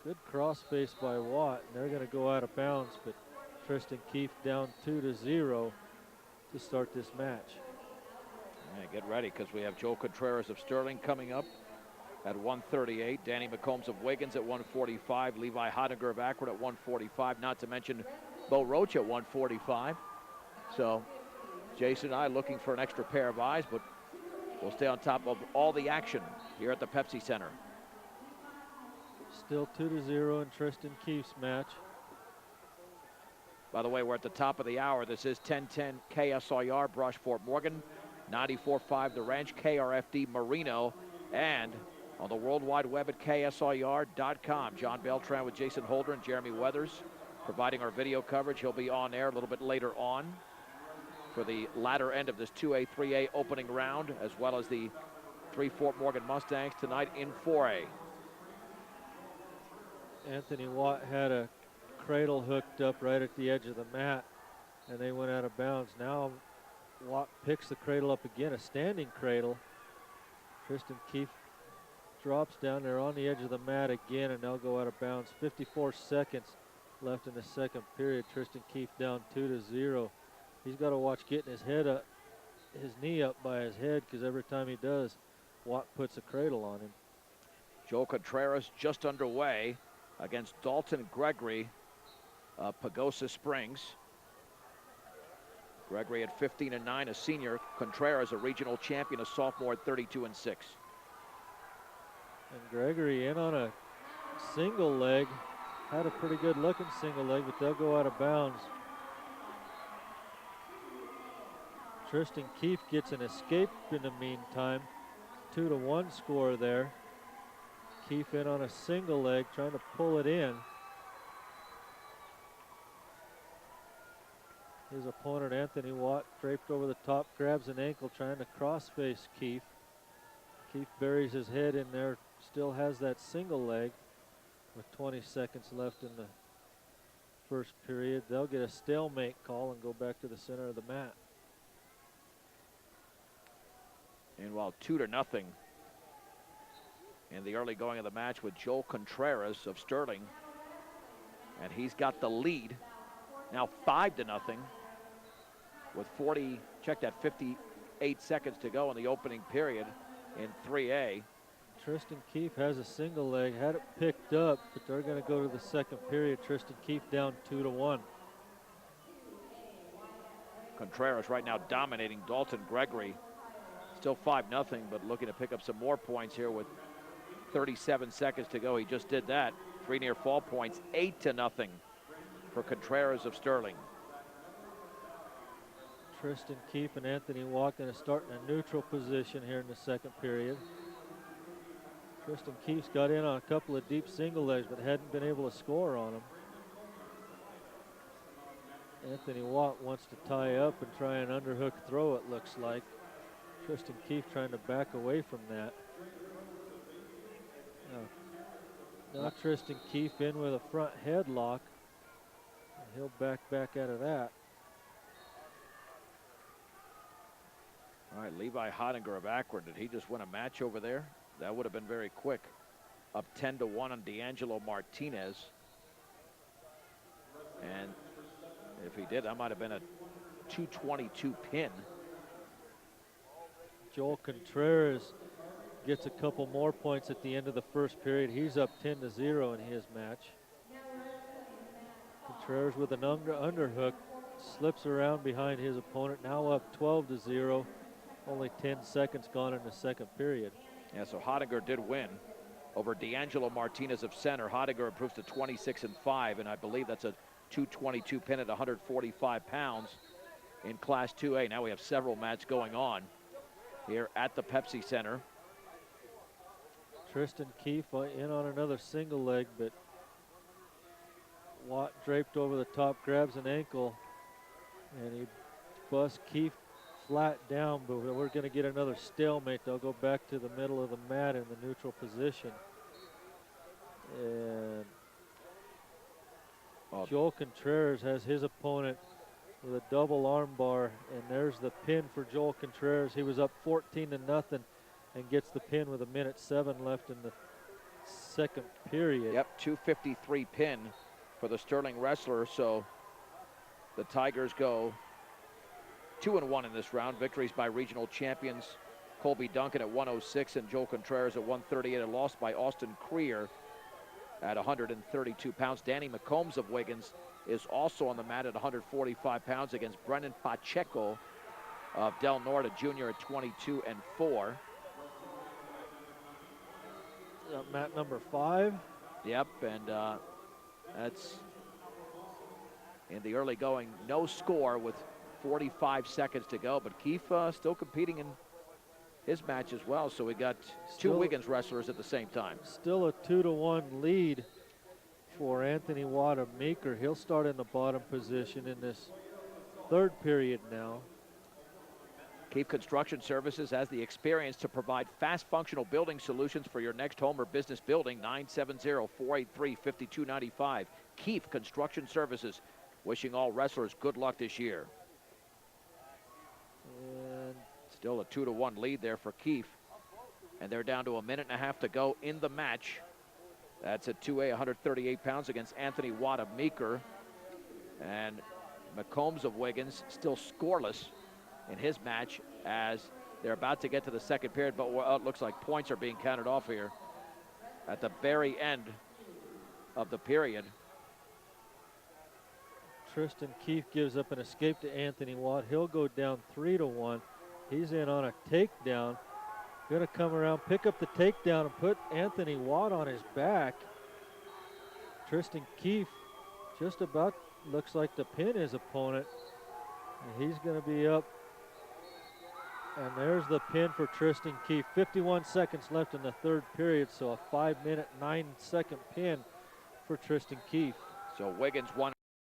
Good cross face by Watt, and they're going to go out of bounds, but Tristan Keefe down 2-0 to start this match. Yeah, get ready, because we have Joel Contreras of Sterling coming up at 138. Danny McCombs of Wiggins at 145. Levi Hottinger of Akron at 145. Not to mention Bo Roach at 145. So Jason and I looking for an extra pair of eyes, but we'll stay on top of all the action here at the Pepsi Center. Still 2-0 in Tristan Keefe's match. By the way, we're at the top of the hour. This is 1010 KSIR, Brush, Fort Morgan, 94.5 The Ranch, KRFD, Marino, and on the World Wide Web at KSIR.com. John Beltran with Jason Holder and Jeremy Weathers providing our video coverage. He'll be on air a little bit later on for the latter end of this 2A, 3A opening round, as well as the 3 Fort Morgan Mustangs tonight in 4A. Anthony Watt had a cradle hooked up right at the edge of the mat, and they went out of bounds. Now Watt picks the cradle up again, a standing cradle. Tristan Keefe drops down there on the edge of the mat again, and they'll go out of bounds. 54 seconds left in the second period. Tristan Keefe down 2-0. He's got to watch getting his head up, his knee up by his head, because every time he does, Watt puts a cradle on him. Joel Contreras just underway against Dalton Gregory of Pagosa Springs. Gregory at 15-9, a senior. Contreras, a regional champion, a sophomore at 32-6. And Gregory in on a single leg. Had a pretty good looking single leg, but they'll go out of bounds. Tristan Keefe gets an escape in the meantime. 2-1 score there. Keefe in on a single leg, trying to pull it in. His opponent, Anthony Watt, draped over the top, grabs an ankle, trying to cross-face Keefe. Keefe buries his head in there, still has that single leg with 20 seconds left in the first period. They'll get a stalemate call and go back to the center of the mat. And while 2-0 in the early going of the match with Joel Contreras of Sterling, and he's got the lead now 5-0 with 58 seconds to go in the opening period in 3A. Tristan Keefe has a single leg, had it picked up, but they're going to go to the second period. Tristan Keefe down 2-1. Contreras right now dominating Dalton Gregory. Still 5-0, but looking to pick up some more points here with 37 seconds to go. He just did that. 3 near fall points, 8-0 for Contreras of Sterling. Tristan Keefe and Anthony Watt going to start in a neutral position here in the second period. Tristan Keefe's got in on a couple of deep single legs, but hadn't been able to score on them. Anthony Watt wants to tie up and try an underhook throw, it looks like. Tristan Keefe trying to back away from that. Now Tristan Keefe in with a front headlock. And he'll back out of that. All right, Levi Hottinger of Akron. Did he just win a match over there? That would have been very quick. Up 10-1 on D'Angelo Martinez. And if he did, that might have been a 222 pin. Joel Contreras gets a couple more points at the end of the first period. He's up 10-0 in his match. Contreras with an underhook slips around behind his opponent, now up 12-0. Only 10 seconds gone in the second period. Yeah, so Hottinger did win over D'Angelo Martinez of center. Hottinger improves to 26-5, and I believe that's a 222 pin at 145 pounds in Class 2A. Now we have several matches going on here at the Pepsi Center. Tristan Keefe in on another single leg, but Watt draped over the top, grabs an ankle, and he busts Keefe flat down, but we're going to get another stalemate. They'll go back to the middle of the mat in the neutral position. And Joel Contreras has his opponent with a double arm bar, and there's the pin for Joel Contreras. He was up 14-0 and gets the pin with 1:07 left in the second period. Yep, 2:53 pin for the Sterling wrestler. So the Tigers go 2-1 in this round. Victories by regional champions Colby Duncan at 106 and Joel Contreras at 138. And lost by Austin Creer at 132 pounds. Danny McCombs of Wiggins is also on the mat at 145 pounds against Brendan Pacheco of Del Norte, a junior at 22-4. Mat number 5. Yep, and that's in the early going. No score with 45 seconds to go, but Keefe still competing in his match as well. So we got two Wiggins wrestlers at the same time. Still a 2-1 lead for Anthony Watt of Meeker. He'll start in the bottom position in this third period now. Keefe Construction Services has the experience to provide fast functional building solutions for your next home or business building. 970-483-5295. Keefe Construction Services, wishing all wrestlers good luck this year. And still a 2-1 lead there for Keefe. And they're down to a minute and a half to go in the match. That's at 2A, 138 pounds against Anthony Watt of Meeker. And McCombs of Wiggins still scoreless in his match as they're about to get to the second period, but it looks like points are being counted off here at the very end of the period. Tristan Keefe gives up an escape to Anthony Watt. He'll go down 3-1. He's in on a takedown. Gonna come around, pick up the takedown and put Anthony Watt on his back. Tristan Keefe just about looks like to pin his opponent. And he's gonna be up. And there's the pin for Tristan Keefe. 51 seconds left in the third period, so a 5-minute, 9-second pin for Tristan Keefe. So Wiggins won.